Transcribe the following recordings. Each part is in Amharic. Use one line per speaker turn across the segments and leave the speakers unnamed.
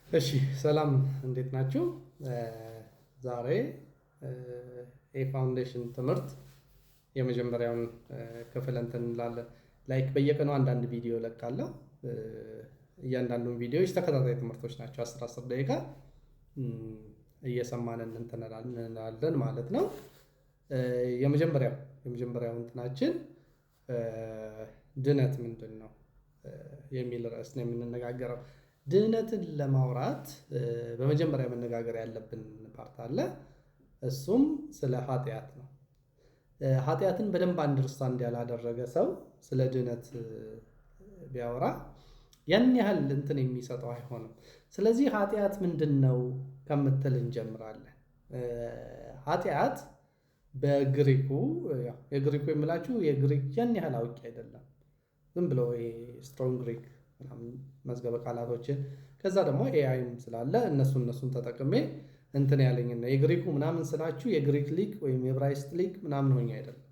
እሺ ሰላም እንዴት ናችሁ? ዛሬ የፋውንዴሽን ትምህርት የመጀመሪያውን ክፍል እንትን እንላለን። ላይክ በየቀኑ አንዳንድ ቪዲዮ እለቃለሁ። እያንዳንዱን ቪዲዮዎች ተከታታይ ትምህርቶች ናቸው። 10 ደቂቃ እየሰማን እንትን እንላለን ማለት ነው። የመጀመሪያው እንትናችን ድነት ምንድን ነው የሚል ርዕስ ነው የምንነጋገረው። ድህነትን ለማውራት በመጀመሪያ መነጋገር ያለብን ፓርት አለ። እሱም ስለ ኃጢአት ነው። ኃጢአትን በደንብ አንደርስታንድ ያላደረገ ሰው ስለ ድህነት ቢያወራ ያን ያህል እንትን የሚሰጠው አይሆንም። ስለዚህ ኃጢአት ምንድን ነው ከምትል እንጀምራለን። ኃጢአት በግሪኩ የግሪኩ የምላችሁ የግሪክ ያን ያህል አውቄ አይደለም፣ ዝም ብሎ ስትሮንግ ግሪክ መዝገበ ቃላቶችን ከዛ ደግሞ ኤአይም ስላለ እነሱን ተጠቅሜ እንትን ያለኝ ነው። የግሪኩ ምናምን ስላችሁ የግሪክ ሊቅ ወይም የዕብራይስጥ ሊቅ ምናምን ሆኜ አይደለም።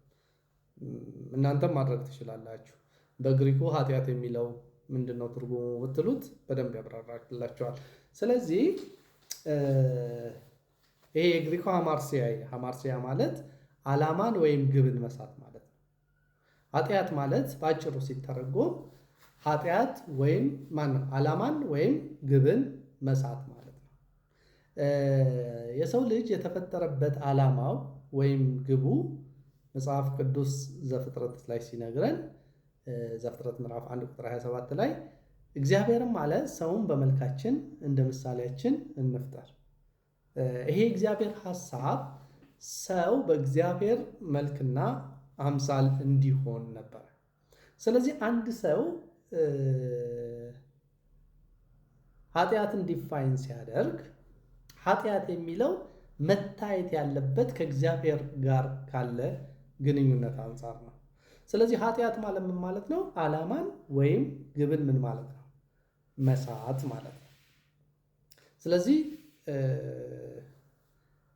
እናንተም ማድረግ ትችላላችሁ። በግሪኩ ኃጢአት የሚለው ምንድነው ትርጉሙ ብትሉት በደንብ ያብራራላችኋል። ስለዚህ ይሄ የግሪኩ ሀማርሲያ ማለት ዓላማን ወይም ግብን መሳት ማለት ነው። ኃጢአት ማለት በአጭሩ ሲተረጎም ኃጢአት ወይም ዓላማን ወይም ግብን መሳት ማለት ነው። የሰው ልጅ የተፈጠረበት ዓላማው ወይም ግቡ መጽሐፍ ቅዱስ ዘፍጥረት ላይ ሲነግረን ዘፍጥረት ምዕራፍ 1 ቁጥር 27 ላይ እግዚአብሔርም አለ ሰውን በመልካችን እንደ ምሳሌያችን እንፍጠር። ይሄ እግዚአብሔር ሐሳብ ሰው በእግዚአብሔር መልክና አምሳል እንዲሆን ነበር። ስለዚህ አንድ ሰው ኃጢአትን ዲፋይን ሲያደርግ ኃጢአት የሚለው መታየት ያለበት ከእግዚአብሔር ጋር ካለ ግንኙነት አንጻር ነው። ስለዚህ ኃጢአት ማለት ምን ማለት ነው? ዓላማን ወይም ግብን ምን ማለት ነው? መሳት ማለት ነው። ስለዚህ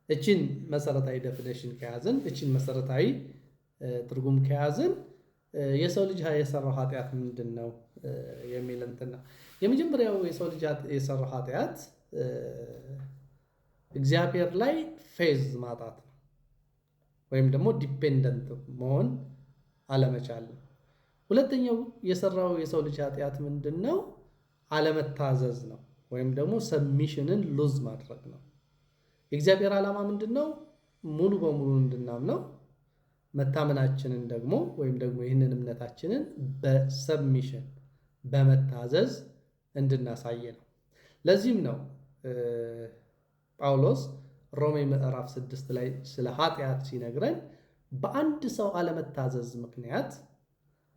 እችን መሰረታዊ ዴፊኒሽን ከያዝን፣ እችን መሰረታዊ ትርጉም ከያዝን የሰው ልጅ የሰራው ኃጢአት ምንድን ነው የሚል እንትን ነው። የመጀመሪያው የሰው ልጅ የሰራው ኃጢአት እግዚአብሔር ላይ ፌዝ ማጣት ነው፣ ወይም ደግሞ ዲፔንደንት መሆን አለመቻል ነው። ሁለተኛው የሰራው የሰው ልጅ ኃጢአት ምንድን ነው? አለመታዘዝ ነው፣ ወይም ደግሞ ሰብሚሽንን ሉዝ ማድረግ ነው። የእግዚአብሔር ዓላማ ምንድን ነው? ሙሉ በሙሉ እንድናምነው መታመናችንን ደግሞ ወይም ደግሞ ይህንን እምነታችንን በሰብሚሽን በመታዘዝ እንድናሳየ ነው። ለዚህም ነው ጳውሎስ ሮሜ ምዕራፍ 6 ላይ ስለ ኃጢአት ሲነግረን በአንድ ሰው አለመታዘዝ ምክንያት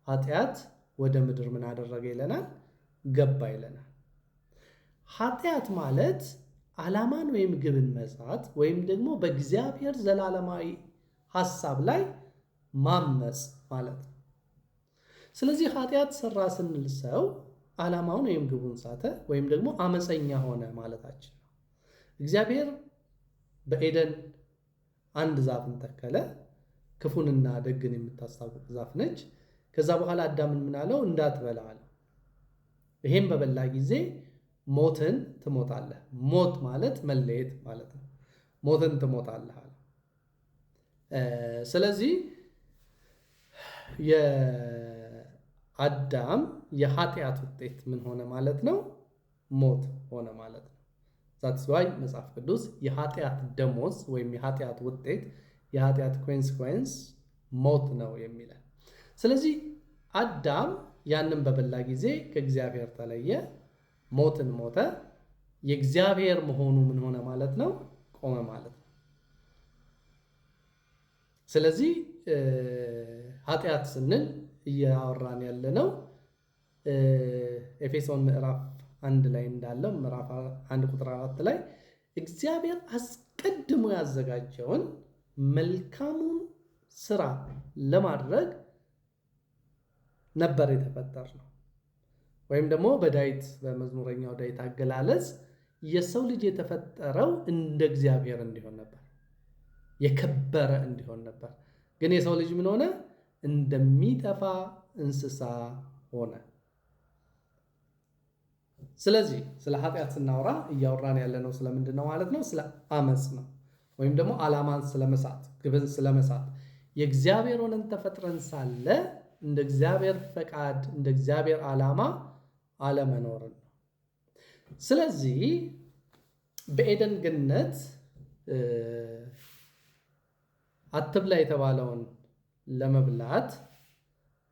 ኃጢአት ወደ ምድር ምን አደረገ ይለናል? ገባ ይለናል። ኃጢአት ማለት ዓላማን ወይም ግብን መሳት ወይም ደግሞ በእግዚአብሔር ዘላለማዊ ሐሳብ ላይ ማመጽ ማለት ነው። ስለዚህ ኃጢአት ሰራ ስንል ሰው ዓላማውን ወይም ግቡን ሳተ ወይም ደግሞ አመፀኛ ሆነ ማለታችን ነው። እግዚአብሔር በኤደን አንድ ዛፍን ተከለ፣ ክፉንና ደግን የምታስታውቅ ዛፍ ነች። ከዛ በኋላ አዳምን ምን አለው? እንዳትበላ አለው። ይሄም በበላ ጊዜ ሞትን ትሞታለህ። ሞት ማለት መለየት ማለት ነው። ሞትን ትሞታለህ አለ። ስለዚህ የአዳም የኃጢአት ውጤት ምን ሆነ ማለት ነው? ሞት ሆነ ማለት ነው። ዛትስ ዋይ መጽሐፍ ቅዱስ የኃጢአት ደሞዝ ወይም የኃጢአት ውጤት የኃጢአት ኮንሲኩዌንስ ሞት ነው የሚለን። ስለዚህ አዳም ያንን በበላ ጊዜ ከእግዚአብሔር ተለየ፣ ሞትን ሞተ። የእግዚአብሔር መሆኑ ምን ሆነ ማለት ነው? ቆመ ማለት ነው። ስለዚህ ኃጢአት ስንል እያወራን ያለነው ኤፌሶን ምዕራፍ 1 ላይ እንዳለው ምዕራፍ 1 ቁጥር 4 ላይ እግዚአብሔር አስቀድሞ ያዘጋጀውን መልካሙን ስራ ለማድረግ ነበር የተፈጠርነው። ወይም ደግሞ በመዝሙረኛው ዳዊት አገላለጽ የሰው ልጅ የተፈጠረው እንደ እግዚአብሔር እንዲሆን ነበር፣ የከበረ እንዲሆን ነበር። ግን የሰው ልጅ ምን ሆነ? እንደሚጠፋ እንስሳ ሆነ። ስለዚህ ስለ ኃጢአት ስናወራ እያወራን ያለነው ስለምንድን ነው ማለት ነው? ስለ አመፅ ነው። ወይም ደግሞ ዓላማን ስለመሳት፣ ግብን ስለመሳት የእግዚአብሔር ሆነን ተፈጥረን ሳለ እንደ እግዚአብሔር ፈቃድ እንደ እግዚአብሔር ዓላማ አለመኖርን ነው። ስለዚህ በኤደን ገነት አትብላ የተባለውን ለመብላት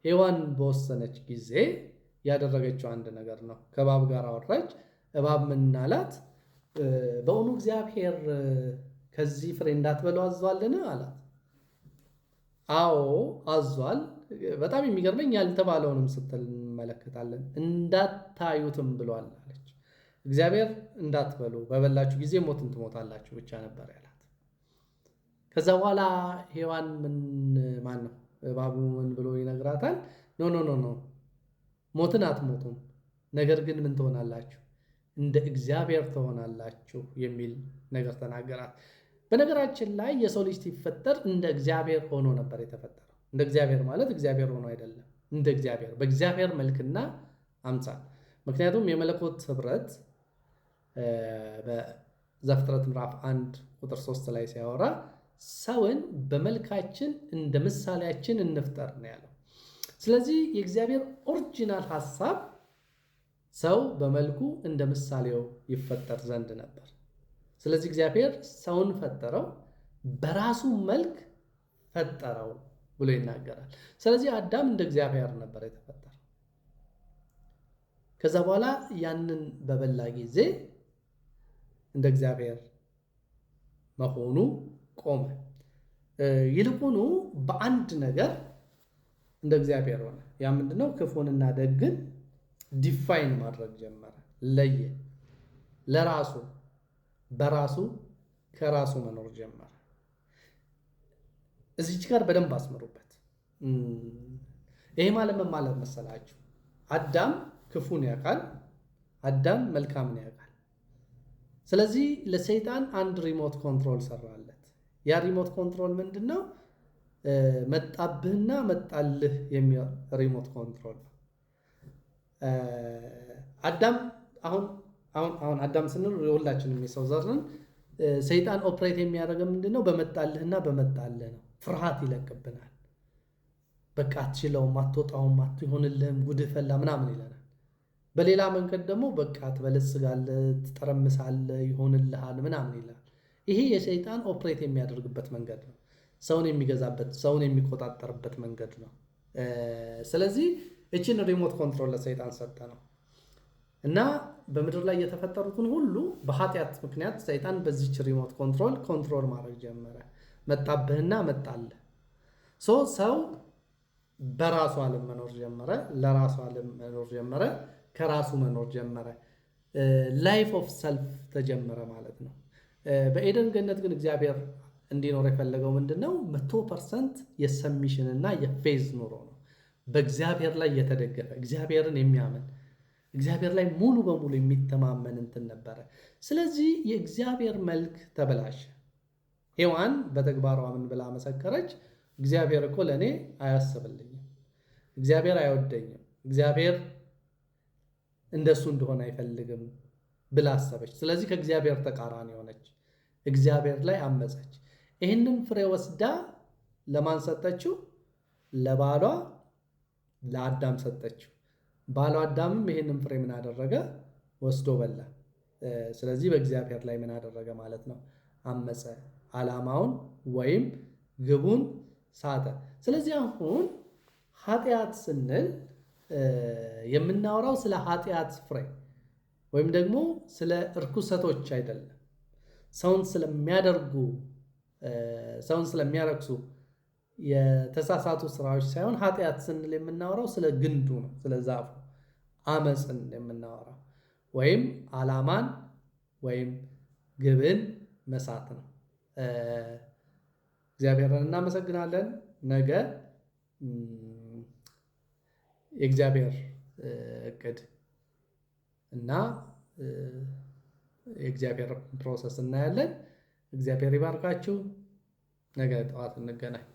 ሔዋን በወሰነች ጊዜ ያደረገችው አንድ ነገር ነው። ከእባብ ጋር አወራች። እባብ ምን አላት? በእውኑ እግዚአብሔር ከዚህ ፍሬ እንዳትበሉ አዟልን አላት። አዎ አዟል። በጣም የሚገርመኝ ያልተባለውንም ስትል እንመለከታለን። እንዳታዩትም ብሏል አለች። እግዚአብሔር እንዳትበሉ በበላችሁ ጊዜ ሞትን ትሞታላችሁ ብቻ ነበር ያላት። ከዛ በኋላ ሔዋን እባቡ ምን ብሎ ይነግራታል? ኖ ሞትን አትሞቱም፣ ነገር ግን ምን ትሆናላችሁ? እንደ እግዚአብሔር ትሆናላችሁ የሚል ነገር ተናገራት። በነገራችን ላይ የሰው ልጅ ሲፈጠር እንደ እግዚአብሔር ሆኖ ነበር የተፈጠረው። እንደ እግዚአብሔር ማለት እግዚአብሔር ሆኖ አይደለም፣ እንደ እግዚአብሔር በእግዚአብሔር መልክና አምሳል። ምክንያቱም የመለኮት ህብረት በዘፍጥረት ምዕራፍ 1 ቁጥር 3 ላይ ሲያወራ ሰውን በመልካችን እንደ ምሳሌያችን እንፍጠር ነው ያለው። ስለዚህ የእግዚአብሔር ኦሪጂናል ሐሳብ ሰው በመልኩ እንደ ምሳሌው ይፈጠር ዘንድ ነበር። ስለዚህ እግዚአብሔር ሰውን ፈጠረው፣ በራሱ መልክ ፈጠረው ብሎ ይናገራል። ስለዚህ አዳም እንደ እግዚአብሔር ነበር የተፈጠረው። ከዛ በኋላ ያንን በበላ ጊዜ እንደ እግዚአብሔር መሆኑ ቆመ። ይልቁኑ በአንድ ነገር እንደ እግዚአብሔር ሆነ። ያ ምንድነው? ክፉንና ደግን ዲፋይን ማድረግ ጀመረ፣ ለየ። ለራሱ በራሱ ከራሱ መኖር ጀመረ። እዚች ጋር በደንብ አስምሩበት። ይሄ ማለት ምን ማለት መሰላችሁ? አዳም ክፉን ያውቃል፣ አዳም መልካምን ያውቃል። ስለዚህ ለሰይጣን አንድ ሪሞት ኮንትሮል ሰራለት። ያ ሪሞት ኮንትሮል ምንድነው? መጣብህና መጣልህ የሚል ሪሞት ኮንትሮል ነው። አዳም አሁን አዳም ስንል የሁላችንም የሰው ዘርን ሰይጣን ኦፕሬት የሚያደርገው ምንድነው? በመጣልህና በመጣልህ ነው። ፍርሃት ይለቅብናል። በቃ አትችለውም፣ አትወጣውም፣ አትሆንልህም፣ ጉድህ ፈላ ምናምን ይለናል። በሌላ መንገድ ደግሞ በቃ ትበለጽጋለህ፣ ትጠረምሳለህ፣ ይሆንልሃል ምናምን ይላል። ይሄ የሰይጣን ኦፕሬት የሚያደርግበት መንገድ ነው። ሰውን የሚገዛበት፣ ሰውን የሚቆጣጠርበት መንገድ ነው። ስለዚህ እችን ሪሞት ኮንትሮል ለሰይጣን ሰጠ ነው እና በምድር ላይ የተፈጠሩትን ሁሉ በኃጢአት ምክንያት ሰይጣን በዚች ሪሞት ኮንትሮል ማድረግ ጀመረ። መጣብህና መጣልህ። ሰው በራሱ ዓለም መኖር ጀመረ፣ ለራሱ ዓለም መኖር ጀመረ፣ ከራሱ መኖር ጀመረ። ላይፍ ኦፍ ሰልፍ ተጀመረ ማለት ነው። በኤደን ገነት ግን እግዚአብሔር እንዲኖር የፈለገው ምንድነው? 100% የሰሚሽን እና የፌዝ ኑሮ ነው። በእግዚአብሔር ላይ የተደገፈ እግዚአብሔርን የሚያምን እግዚአብሔር ላይ ሙሉ በሙሉ የሚተማመን እንትን ነበረ። ስለዚህ የእግዚአብሔር መልክ ተበላሸ። ሔዋን በተግባሯ ምን ብላ መሰከረች? እግዚአብሔር እኮ ለእኔ አያስብልኝም፣ እግዚአብሔር አይወደኝም፣ እግዚአብሔር እንደሱ እንደሆነ አይፈልግም ብላ አሰበች። ስለዚህ ከእግዚአብሔር ተቃራኒ ሆነች፣ እግዚአብሔር ላይ አመፀች። ይህንን ፍሬ ወስዳ ለማን ሰጠችው? ለባሏ ለአዳም ሰጠችው። ባሏ አዳምም ይህንን ፍሬ ምን አደረገ? ወስዶ በላ። ስለዚህ በእግዚአብሔር ላይ ምን አደረገ ማለት ነው? አመፀ። ዓላማውን ወይም ግቡን ሳተ። ስለዚህ አሁን ኃጢአት ስንል የምናወራው ስለ ኃጢአት ፍሬ ወይም ደግሞ ስለ እርኩሰቶች አይደለም። ሰውን ስለሚያረክሱ የተሳሳቱ ስራዎች ሳይሆን ኃጢአት ስንል የምናወራው ስለ ግንዱ ነው፣ ስለ ዛፉ አመፅን የምናወራው ወይም ዓላማን ወይም ግብን መሳት ነው። እግዚአብሔርን እናመሰግናለን። ነገ የእግዚአብሔር እቅድ እና የእግዚአብሔር ፕሮሰስ እናያለን። እግዚአብሔር ይባርካችሁ። ነገ ጠዋት እንገናኝ።